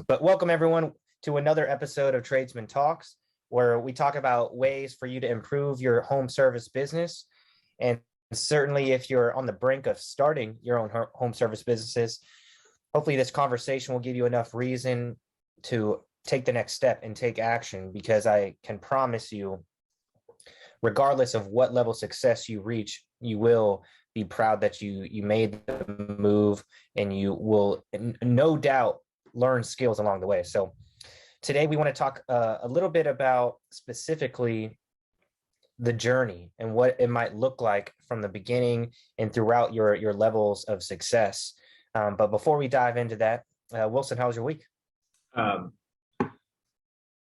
But welcome everyone to another episode of Tradesman Talks, where we talk about ways for you to improve your home service business. And certainly if you're on the brink of starting your own home service businesses, hopefully this conversation will give you enough reason to take the next step and take action, because I can promise you, regardless of what level of success you reach, you will be proud that you made the move, and you will no doubt learn skills along the way. So today we want to talk a little bit about specifically the journey and what it might look like from the beginning and throughout your levels of success. But before we dive into that, Wilson, how was your week?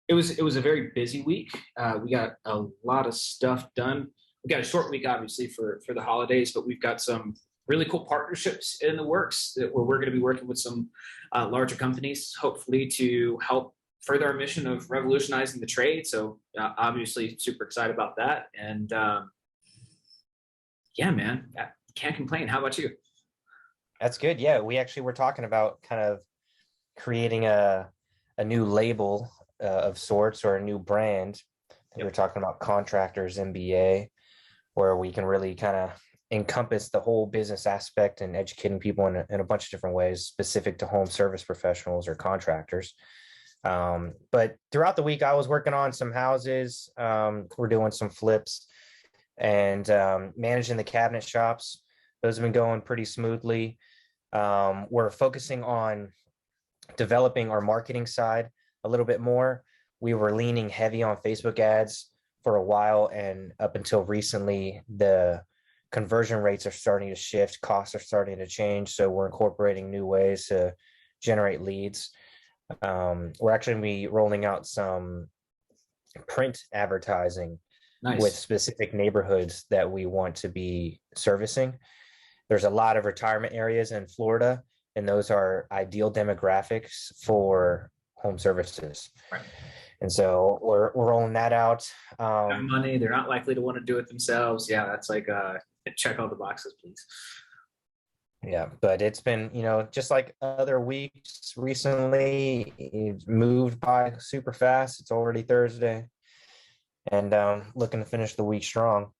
It was a very busy week. We got a lot of stuff done. We got a short week, obviously, for the holidays, but we've got some really cool partnerships in the works where we're going to be working with some larger companies, hopefully to help further our mission of revolutionizing the trade. So obviously super excited about that. And yeah, man, can't complain. How about you? That's good. Yeah, we actually were talking about kind of creating a new label of sorts, or a new brand. We were talking about Contractors MBA, where we can really kind of encompass the whole business aspect and educating people in a bunch of different ways specific to home service professionals or contractors. But throughout the week, I was working on some houses. We're doing some flips and managing the cabinet shops. Those have been going pretty smoothly. We're focusing on developing our marketing side a little bit more. We were leaning heavy on Facebook ads for a while, and up until recently, the conversion rates are starting to shift, costs are starting to change. So we're incorporating new ways to generate leads. We're actually going to be rolling out some print advertising with specific neighborhoods that we want to be servicing. There's a lot of retirement areas in Florida, and those are ideal demographics for home services. Right. And so we're rolling that out. Money, they're not likely to want to do it themselves. Yeah, that's like check all the boxes, please. Yeah, but it's been, just like other weeks recently, it's moved by super fast. It's already Thursday, and looking to finish the week strong.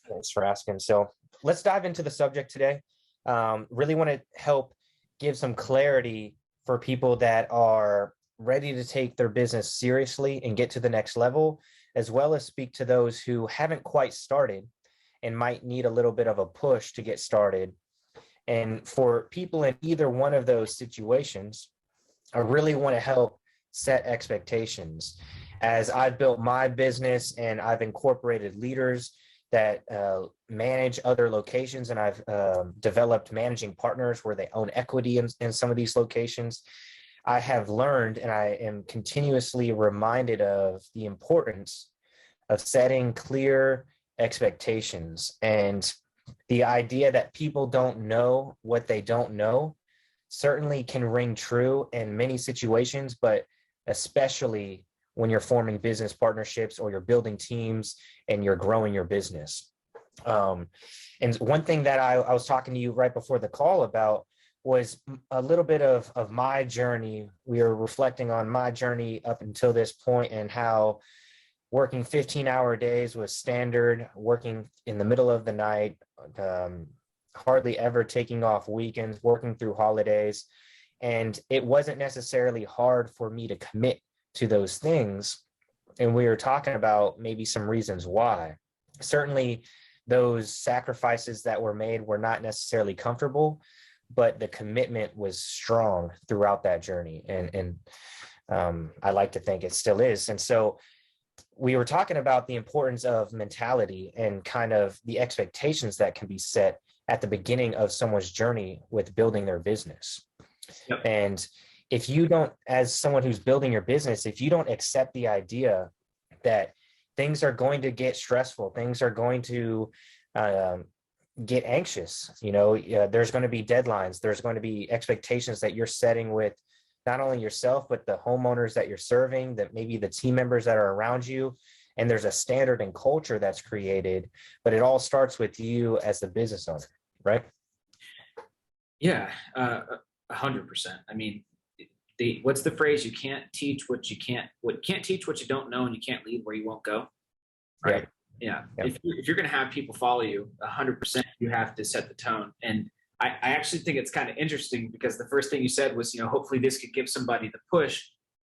Thanks for asking. So let's dive into the subject today. Really want to help give some clarity for people that are ready to take their business seriously and get to the next level, as well as speak to those who haven't quite started and might need a little bit of a push to get started. And for people in either one of those situations, I really want to help set expectations. As I've built my business and I've incorporated leaders that manage other locations, and I've developed managing partners where they own equity in some of these locations, I have learned, and I am continuously reminded of the importance of setting clear expectations. And the idea that people don't know what they don't know certainly can ring true in many situations, but especially when you're forming business partnerships or you're building teams and you're growing your business. And one thing that I was talking to you right before the call about was a little bit of my journey. We were reflecting on my journey up until this point, and how working 15-hour days was standard, working in the middle of the night, hardly ever taking off weekends, working through holidays. And it wasn't necessarily hard for me to commit to those things. And we were talking about maybe some reasons why. Certainly, those sacrifices that were made were not necessarily comfortable, but the commitment was strong throughout that journey. And I like to think it still is. And so we were talking about the importance of mentality and kind of the expectations that can be set at the beginning of someone's journey with building their business. Yep. And if you don't, as someone who's building your business, if you don't accept the idea that things are going to get stressful, things are going to get anxious, there's going to be deadlines, there's going to be expectations that you're setting with not only yourself, but the homeowners that you're serving, that maybe the team members that are around you. And there's a standard and culture that's created, but it all starts with you as the business owner, right? Yeah, 100%. I mean, what's the phrase? You can't teach what you don't know, and you can't lead where you won't go. Right. Yeah. Yep. If you're going to have people follow you 100%, you have to set the tone. And I actually think it's kind of interesting because the first thing you said was, hopefully this could give somebody the push.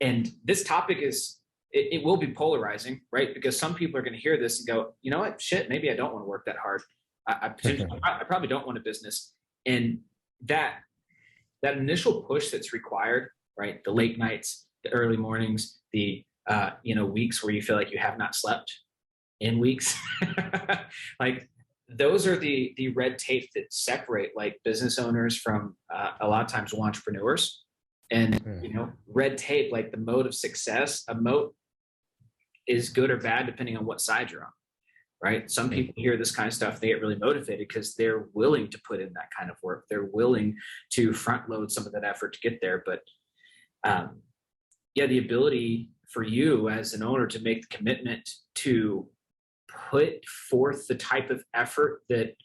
And this topic it will be polarizing, right? Because some people are going to hear this and go, you know what, shit, maybe I don't want to work that hard. I probably don't want a business. And that initial push that's required, right? The late nights, the early mornings, the, weeks where you feel like you have not slept in weeks, like those are the red tape that separate like business owners from a lot of times entrepreneurs. And red tape, like the mode of success, a moat is good or bad depending on what side you're on, right? Some people hear this kind of stuff, they get really motivated because they're willing to put in that kind of work, they're willing to front load some of that effort to get there. But the ability for you as an owner to make the commitment to put forth the type of effort that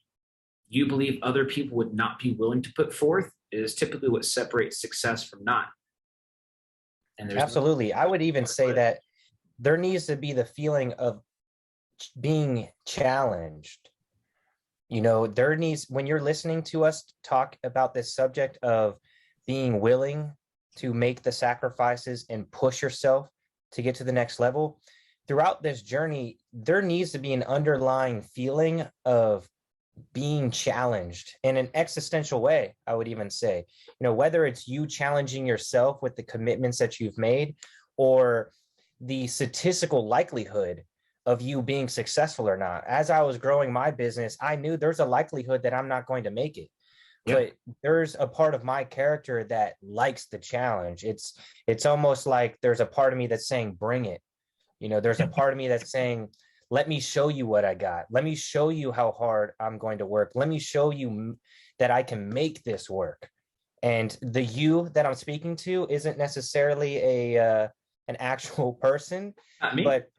you believe other people would not be willing to put forth is typically what separates success from not. And Absolutely. I would even say that there needs to be the feeling of being challenged. When you're listening to us talk about this subject of being willing to make the sacrifices and push yourself to get to the next level, throughout this journey, there needs to be an underlying feeling of being challenged in an existential way, I would even say, whether it's you challenging yourself with the commitments that you've made or the statistical likelihood of you being successful or not. As I was growing my business, I knew there's a likelihood that I'm not going to make it. Yeah. But there's a part of my character that likes the challenge. It's almost like there's a part of me that's saying, bring it. There's a part of me that's saying, let me show you what I got. Let me show you how hard I'm going to work. Let me show you that I can make this work. And the you that I'm speaking to isn't necessarily an actual person, but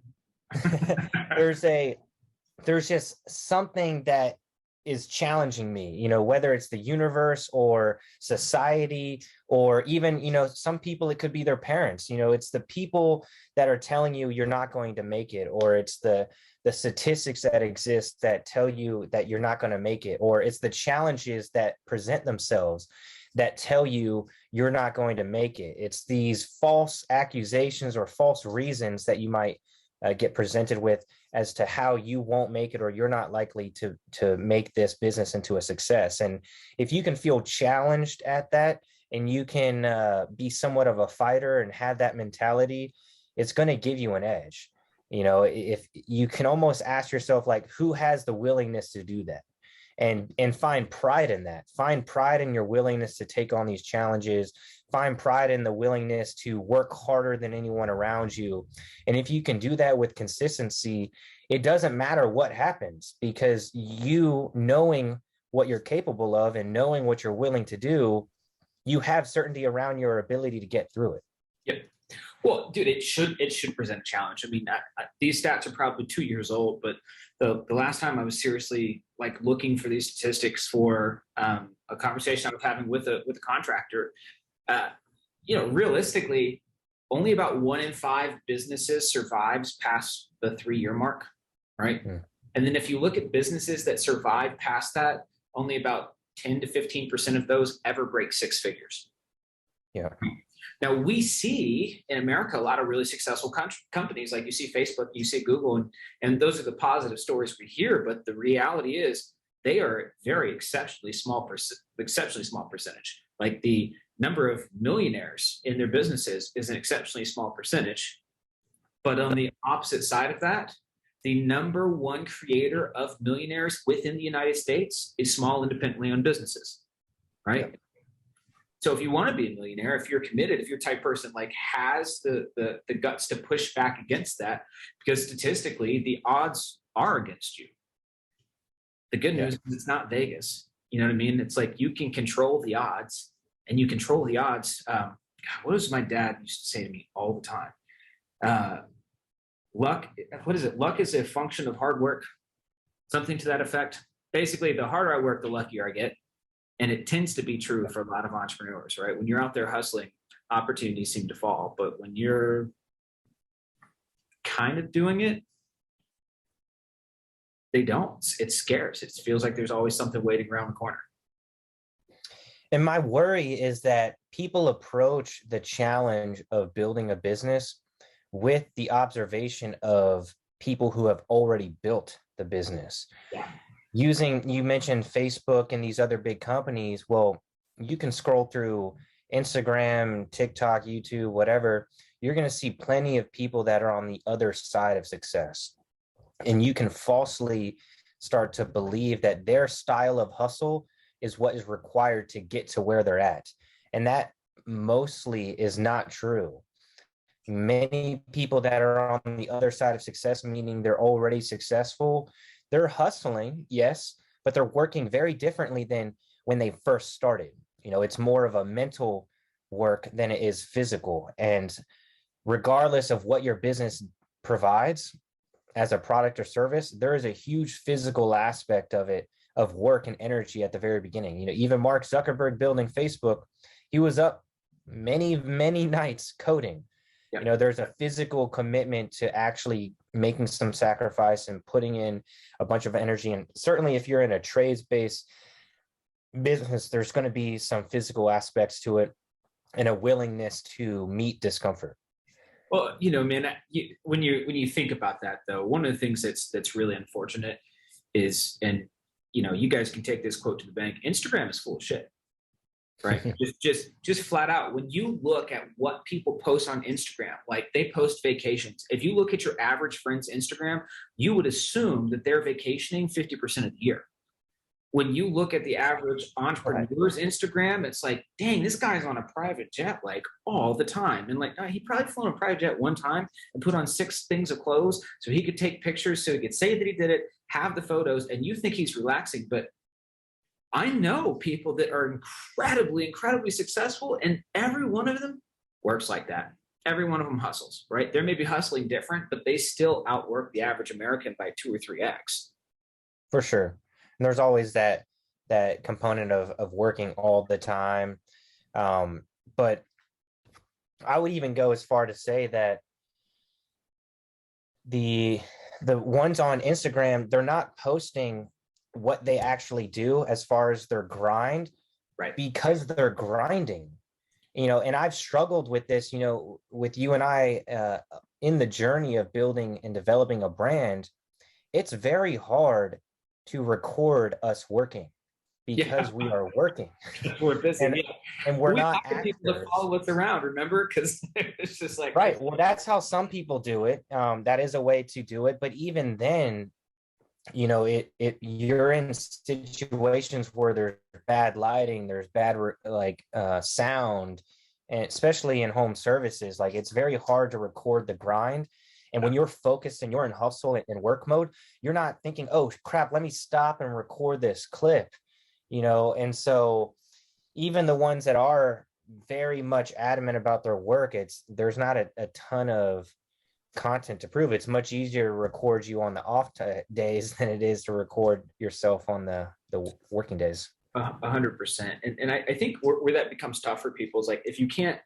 there's just something that is challenging me, whether it's the universe or society, or even, some people, it could be their parents, it's the people that are telling you you're not going to make it, or it's the statistics that exist that tell you that you're not going to make it, or it's the challenges that present themselves that tell you you're not going to make it. It's these false accusations or false reasons that you might get presented with as to how you won't make it, or you're not likely to make this business into a success. And if you can feel challenged at that, and you can be somewhat of a fighter and have that mentality, it's going to give you an edge. If you can almost ask yourself, like, who has the willingness to do that? And find pride in that. Find pride in your willingness to take on these challenges. Find pride in the willingness to work harder than anyone around you. And if you can do that with consistency, it doesn't matter what happens, because you knowing what you're capable of and knowing what you're willing to do, you have certainty around your ability to get through it. Yep. Well, dude, it should present a challenge. I mean, these stats are probably 2 years old, but the last time I was seriously like looking for these statistics for a conversation I was having with a contractor, realistically, only about 1 in 5 businesses survives past the 3-year mark, right? Mm. And then if you look at businesses that survive past that, only about 10 to 15% of those ever break 6 figures. Yeah. Now, we see in America a lot of really successful companies, like you see Facebook, you see Google, and those are the positive stories we hear. But the reality is they are very exceptionally small percentage. Like the number of millionaires in their businesses is an exceptionally small percentage. But on the opposite side of that, the number one creator of millionaires within the United States is small, independently owned businesses, right? Yeah. So if you want to be a millionaire, if you're committed, if you're type person, like has the guts to push back against that, because statistically the odds are against you. The good news is it's not Vegas. You know what I mean? It's like you can control the odds, and you control the odds. God, what does my dad used to say to me all the time? Luck, what is it? Luck is a function of hard work. Something to that effect. Basically, the harder I work, the luckier I get. And it tends to be true for a lot of entrepreneurs, right? When you're out there hustling, opportunities seem to fall. But when you're kind of doing it, they don't. It's scarce. It feels like there's always something waiting around the corner. And my worry is that people approach the challenge of building a business with the observation of people who have already built the business. Yeah. You mentioned Facebook and these other big companies. Well, you can scroll through Instagram, TikTok, YouTube, whatever. You're going to see plenty of people that are on the other side of success. And you can falsely start to believe that their style of hustle is what is required to get to where they're at. And that mostly is not true. Many people that are on the other side of success, meaning they're already successful, they're hustling, yes, but they're working very differently than when they first started. It's more of a mental work than it is physical. And regardless of what your business provides as a product or service, there is a huge physical aspect of it, of work and energy at the very beginning. Even Mark Zuckerberg building Facebook, he was up many, many nights coding. Yep. There's a physical commitment to actually making some sacrifice and putting in a bunch of energy. And certainly if you're in a trades-based business, there's going to be some physical aspects to it and a willingness to meet discomfort. Well, man, when you think about that, though, one of the things that's really unfortunate is, and you guys can take this quote to the bank, Instagram is full of shit, right? just flat out. When you look at what people post on Instagram, like they post vacations. If you look at your average friend's Instagram, you would assume that they're vacationing 50% of the year. When you look at the average entrepreneur's Instagram, it's like, dang, this guy's on a private jet like all the time. And like, he probably flew on a private jet one time and put on 6 things of clothes so he could take pictures, so he could say that he did it, have the photos, and you think he's relaxing. But I know people that are incredibly, incredibly successful, and every one of them works like that. Every one of them hustles, right? They may be hustling different, but they still outwork the average American by 2 or 3x. For sure. And there's always that component of working all the time. But I would even go as far to say that the ones on Instagram, they're not posting what they actually do as far as their grind, right? Because they're grinding, and I've struggled with this, with you and I in the journey of building and developing a brand. It's very hard to record us working because we are working. We're busy. And we're not actors. People to follow us around, remember? Because it's just like, right. Well, that's how some people do it. That is a way to do it. But even then, you're in situations where there's bad lighting, there's bad sound, and especially in home services, like it's very hard to record the grind. And when you're focused and you're in hustle and work mode, you're not thinking, oh crap, let me stop and record this clip, and so even the ones that are very much adamant about their work, there's not a ton of content to prove. It's much easier to record you on the off days than it is to record yourself on the working days. 100%. And I think where that becomes tough for people is like, if you can't,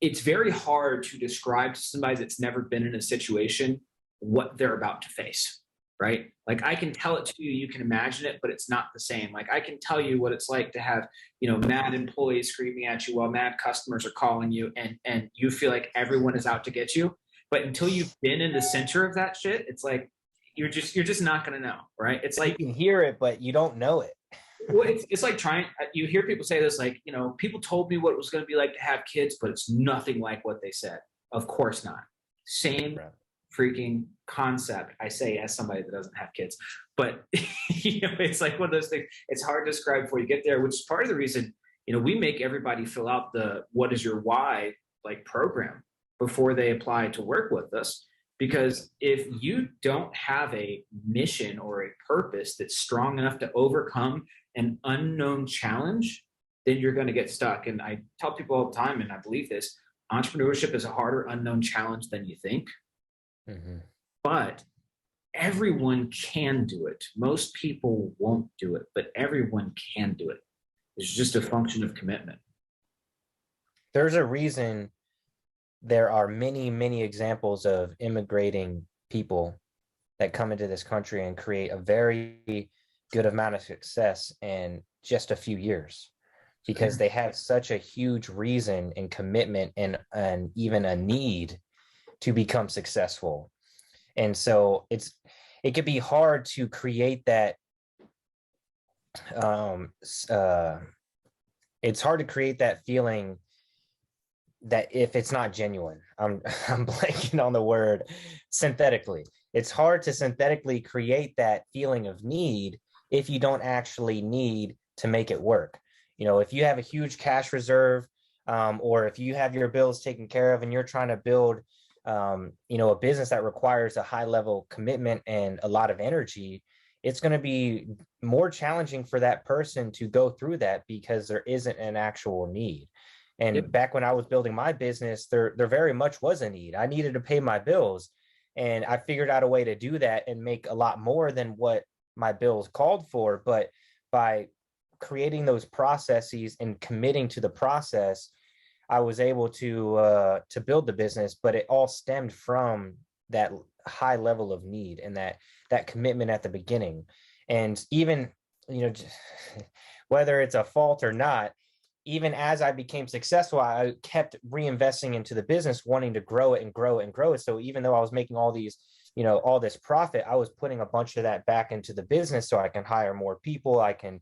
it's very hard to describe to somebody that's never been in a situation what they're about to face, right? Like I can tell it to you, you can imagine it, but it's not the same. Like I can tell you what it's like to have, mad employees screaming at you while mad customers are calling you, and you feel like everyone is out to get you. But until you've been in the center of that shit, it's like, you're just not going to know, right? It's like you can hear it, but you don't know it. Well, it's like you hear people say this, like, people told me what it was going to be like to have kids, but it's nothing like what they said. Of course not. Same freaking concept. I say as somebody that doesn't have kids, but it's like one of those things. It's hard to describe before you get there, which is part of the reason, we make everybody fill out the what is your why program before they apply to work with us. Because if you don't have a mission or a purpose that's strong enough to overcome an unknown challenge, then you're going to get stuck. And I tell people all the time, and I believe this, entrepreneurship is a harder unknown challenge than you think. Mm-hmm. But everyone can do it. Most people won't do it, but everyone can do it. It's just a function of commitment. There's a reason there are many, many examples of immigrating people that come into this country and create a very good amount of success in just a few years, because they have such a huge reason and commitment and even a need to become successful. And so it could be hard to create that um uh it's hard to create that feeling that if it's not genuine, I'm blanking on the word, synthetically. It's hard to synthetically create that feeling of need if you don't actually need to make it work. If you have a huge cash reserve, or if you have your bills taken care of and you're trying to build, a business that requires a high level commitment and a lot of energy, it's going to be more challenging for that person to go through that because there isn't an actual need. Yep. And back when I was building my business, there very much was a need. I needed to pay my bills, and I figured out a way to do that and make a lot more than what my bills called for. But by creating those processes and committing to the process, I was able to build the business. But it all stemmed from that high level of need and that commitment at the beginning. And even, whether it's a fault or not, even as I became successful, I kept reinvesting into the business, wanting to grow it and grow it and grow it. So even though I was making all these, all this profit, I was putting a bunch of that back into the business so I can hire more people. I can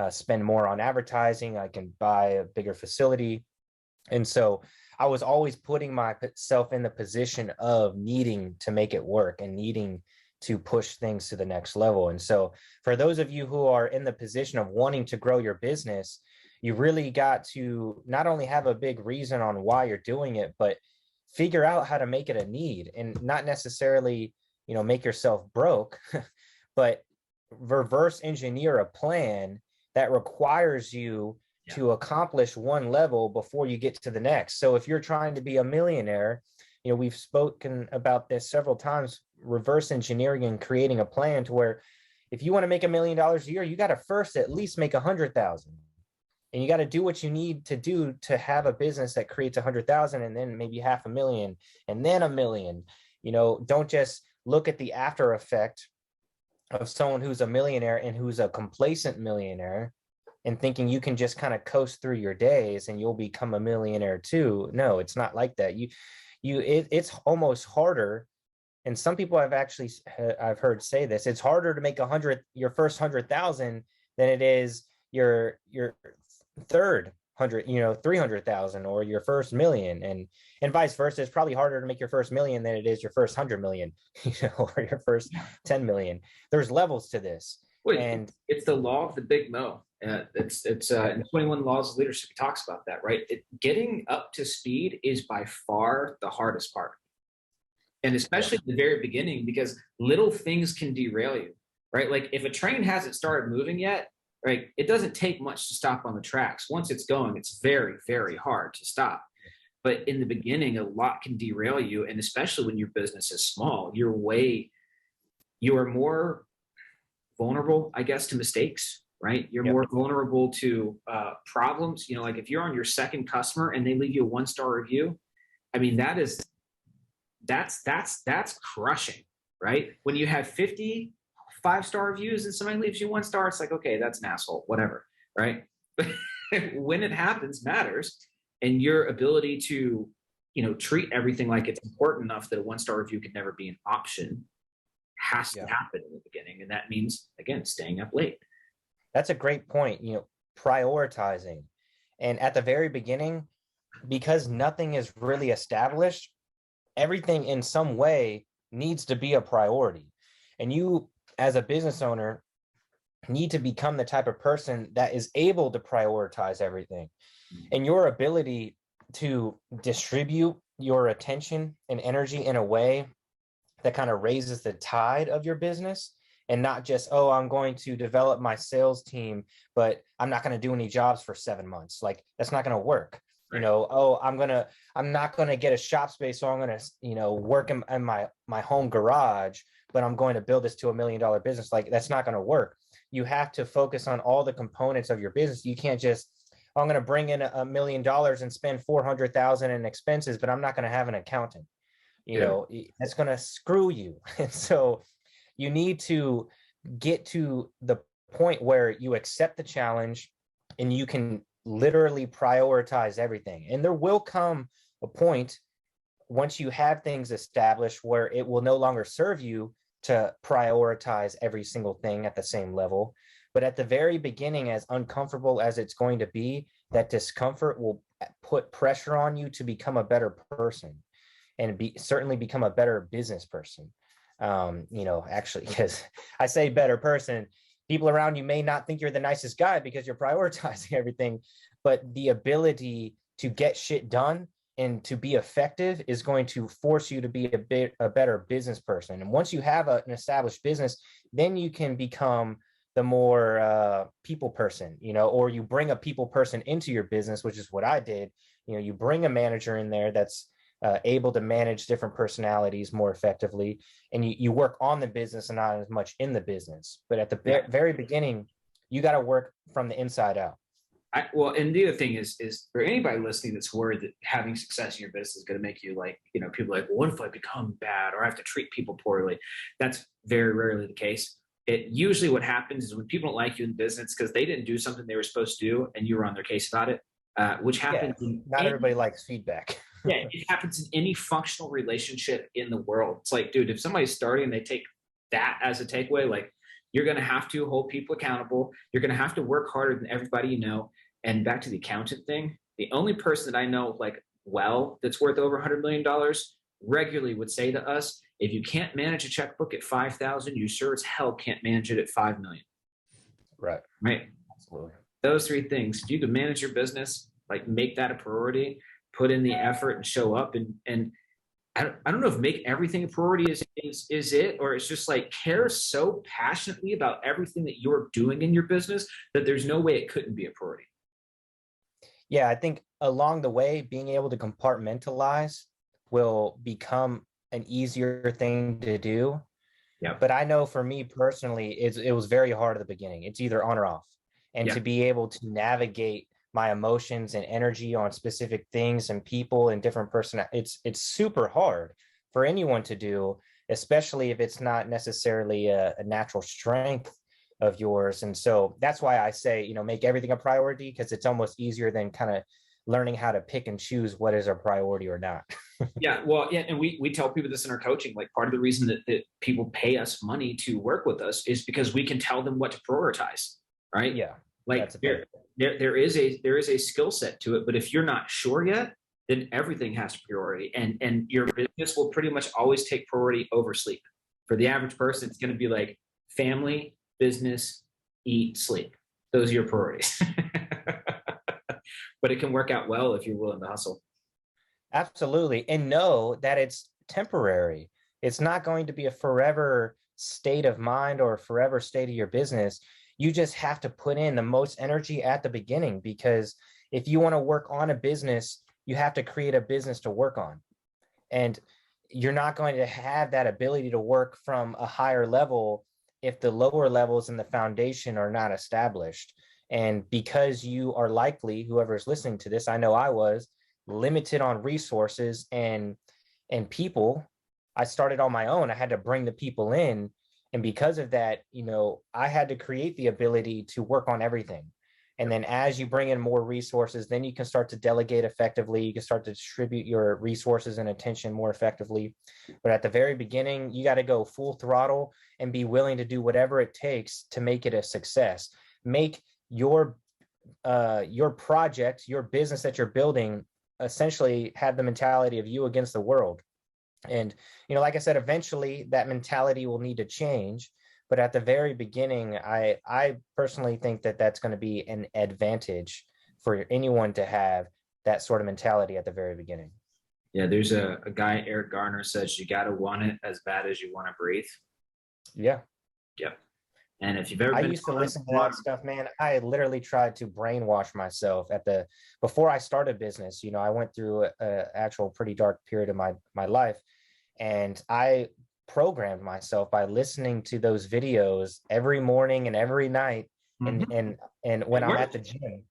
spend more on advertising. I can buy a bigger facility. And so I was always putting myself in the position of needing to make it work and needing to push things to the next level. And so for those of you who are in the position of wanting to grow your business, you really got to not only have a big reason on why you're doing it, but figure out how to make it a need, and not necessarily, make yourself broke, but reverse engineer a plan that requires you to accomplish one level before you get to the next. So if you're trying to be a millionaire, we've spoken about this several times, reverse engineering and creating a plan to where if you want to make $1 million a year, you got to first at least make 100,000. And you got to do what you need to do to have a business that creates 100,000, and then maybe 500,000, and then 1 million. Don't just look at the after effect of someone who's a millionaire and who's a complacent millionaire and thinking you can just kind of coast through your days and you'll become a millionaire too. No, it's not like that. It's almost harder. And some people I've heard say this, it's harder to make your first 100,000 than it is your third 300,000 or your first million, and vice versa. It's probably harder to make your first million than it is your first 100 million, or your first 10 million. There's levels to this. And it's the law of the big mo. It's in 21 Laws of Leadership, it talks about that, right? Getting up to speed is by far the hardest part. And especially at the very beginning, because little things can derail you, right? Like if a train hasn't started moving yet, right, it doesn't take much to stop on the tracks. Once it's going, it's very, very hard to stop. But in the beginning, a lot can derail you. And especially when your business is small, you are more vulnerable, I guess, to mistakes, right? You're more vulnerable to problems. Like if you're on your second customer and they leave you a 1-star review, I mean, that's crushing, right? When you have 50 5-star reviews and somebody leaves you 1 star, it's like, okay, that's an asshole, whatever, right? But when it happens matters, and your ability to, treat everything like it's important enough that a 1-star review could never be an option has to happen in the beginning. And that means, again, staying up late. That's a great point, prioritizing. And at the very beginning, because nothing is really established, everything in some way needs to be a priority. And you, as a business owner, need to become the type of person that is able to prioritize everything. And your ability to distribute your attention and energy in a way that kind of raises the tide of your business, and not just, oh, I'm going to develop my sales team, but I'm not going to do any jobs for 7 months. Like that's not going to work. Right. Oh, I'm not going to get a shop space, so I'm going to, work in my home garage, but I'm going to build this to $1 million business. Like that's not going to work. You have to focus on all the components of your business. You can't just, oh, I'm going to bring in $1 million and spend 400,000 in expenses, but I'm not going to have an accountant. That's going to screw you. And so you need to get to the point where you accept the challenge and you can literally prioritize everything. And there will come a point once you have things established where it will no longer serve you to prioritize every single thing at the same level. But at the very beginning, as uncomfortable as it's going to be, that discomfort will put pressure on you to become a better person and certainly become a better business person. Actually, because I say better person, people around you may not think you're the nicest guy because you're prioritizing everything, but the ability to get shit done and to be effective is going to force you to be a better business person. And once you have an established business, then you can become the more people person, or you bring a people person into your business, which is what I did. You bring a manager in there that's able to manage different personalities more effectively, and you work on the business and not as much in the business. But at the very beginning, you got to work from the inside out. And the other thing is for anybody listening that's worried that having success in your business is going to make you people are like, well, what if I become bad or I have to treat people poorly? That's very rarely the case. It usually what happens is when people don't like you in business because they didn't do something they were supposed to do and you were on their case about it, which happens. Not everybody likes feedback. Yeah, it happens in any functional relationship in the world. It's like, dude, if somebody's starting and they take that as a takeaway, like you're going to have to hold people accountable. You're going to have to work harder than everybody you know. And back to the accountant thing, the only person that I know that's worth over $100 million regularly would say to us, if you can't manage a checkbook at 5,000, you sure as hell can't manage it at 5 million. Right. Absolutely. Those three things. If you can manage your business, make that a priority, put in the effort and show up. And I don't know if make everything a priority is it, or it's just care so passionately about everything that you're doing in your business that there's no way it couldn't be a priority. Yeah, I think along the way, being able to compartmentalize will become an easier thing to do. Yeah. But I know for me personally, it was very hard at the beginning. It's either on or off. And to be able to navigate my emotions and energy on specific things and people and different it's super hard for anyone to do, especially if it's not necessarily a natural strength of yours. And so that's why I say, make everything a priority, because it's almost easier than kind of learning how to pick and choose what is a priority or not. And we tell people this in our coaching. Part of the reason that people pay us money to work with us is because we can tell them what to prioritize, right? Yeah. There is a skill set to it, but if you're not sure yet, then everything has priority, and your business will pretty much always take priority over sleep. For the average person, it's going to be family, business, eat, sleep. Those are your priorities. But it can work out well if you're willing to hustle. Absolutely. And know that it's temporary. It's not going to be a forever state of mind or a forever state of your business. You just have to put in the most energy at the beginning, because if you want to work on a business, you have to create a business to work on. And you're not going to have that ability to work from a higher level if the lower levels in the foundation are not established. And because you are likely, whoever's listening to this, I know I was limited on resources and people, I started on my own. I had to bring the people in. And because of that, I had to create the ability to work on everything. And then as you bring in more resources, then you can start to delegate effectively. You can start to distribute your resources and attention more effectively. But at the very beginning, you got to go full throttle and be willing to do whatever it takes to make it a success. Make your project, your business that you're building, essentially have the mentality of you against the world. And, like I said, eventually that mentality will need to change. But at the very beginning, I personally think that that's going to be an advantage for anyone to have that sort of mentality at the very beginning. Yeah, there's a guy, Eric Garner, says you got to want it as bad as you want to breathe. Yeah. Yep. And if you've ever I used to listen to that stuff, man. I literally tried to brainwash myself before I started business. I went through an actual pretty dark period of my life, and I programmed myself by listening to those videos every morning and every night, and when I'm at the gym.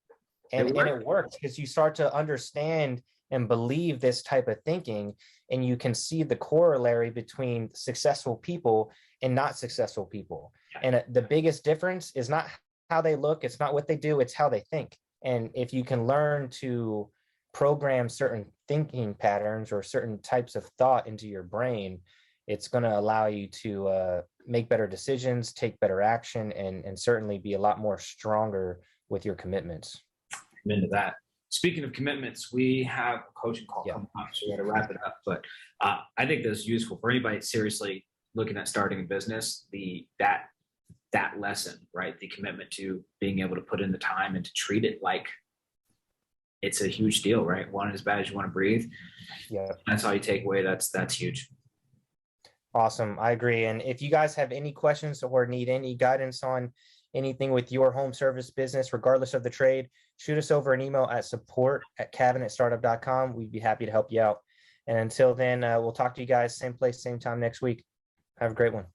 And it works because you start to understand and believe this type of thinking, and you can see the corollary between successful people and not successful people. And the biggest difference is not how they look, it's not what they do, it's how they think. And if you can learn to program certain thinking patterns or certain types of thought into your brain, it's going to allow you to make better decisions, take better action, and certainly be a lot more stronger with your commitments. I'm into that. Speaking of commitments, we have a coaching call coming up, so we got to wrap it up. But I think this is useful for anybody seriously looking at starting a business. That lesson, right? The commitment to being able to put in the time and to treat it like it's a huge deal, right? Want it as bad as you want to breathe. Yeah, that's all you take away. That's huge. Awesome. I agree. And if you guys have any questions or need any guidance on anything with your home service business, regardless of the trade, shoot us over an email at support@cabinetstartup.com. We'd be happy to help you out. And until then, we'll talk to you guys same place, same time next week. Have a great one.